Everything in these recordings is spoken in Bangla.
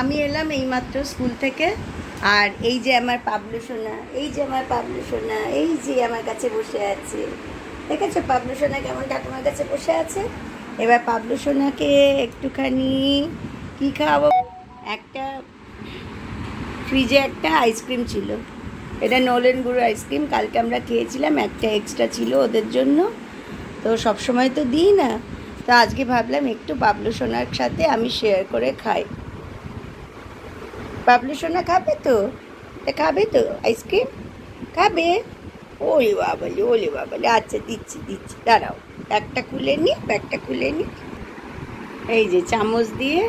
আমি এলাম এইমাত্র স্কুল থেকে। আর এই যে আমার পাবলু সোনা, এই যে আমার পাবলু সোনা, এই যে আমার কাছে বসে আছে। দেখেছো পাবলু সোনা কেমন ঠাকুমার কাছে বসে আছে? এবার পাবলু সোনাকে একটুখানি কী খাওয়াবো? একটা ফ্রিজে একটা আইসক্রিম ছিল, এটা নলেন গুঁড়ো আইসক্রিম। কালকে আমরা খেয়েছিলাম, একটা এক্সট্রা ছিল ওদের জন্য। তো সবসময় তো দিই না, তো আজকে ভাবলাম একটু পাবলু সোনার সাথে আমি শেয়ার করে খাই। পাবলু সোনা খাবে তো? খাবে তো আইসক্রিম? খাবে? ওলে বাবালে, ওলে বাবালে। আচ্ছা দিচ্ছি দিচ্ছি, দাঁড়াও, একটা খুলে নি, একটা খুলে নি। এই যে চামচ দিয়ে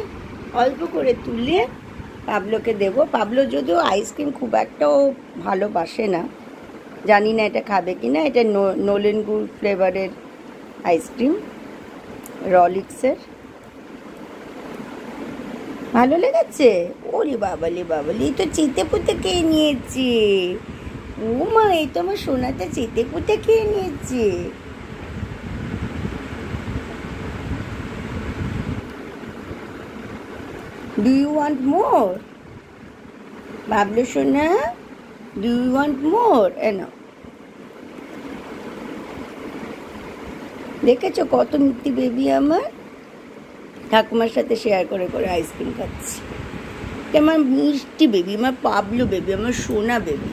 অল্প করে তুলে পাবলোকে দেবো। পাবলো যদিও আইসক্রিম খুব একটাও ভালোবাসে না, জানি না এটা খাবে কি না। এটা নলেন গুড় ফ্লেভারের আইসক্রিম, রলিক্সের। ভালো লেগেছে? ওরে বাবালে বাবালে, এই তো চিতে পুঁতে খেয়ে নিয়েছে। ও মা, এই তো আমার সোনাটা চিতে পুঁতে খেয়ে নিয়েছে। Do you want more? Bablu সোনা, ডু ইউ ওয়ান্ট মোর? এনো, দেখেছো কত মিষ্টি বেবি আমার, ঠাকুমার সাথে শেয়ার করে করে আইসক্রিম খাচ্ছি। আমার মিষ্টি বেবি, আমার পাবলু বেবি, আমার সোনা বেবি।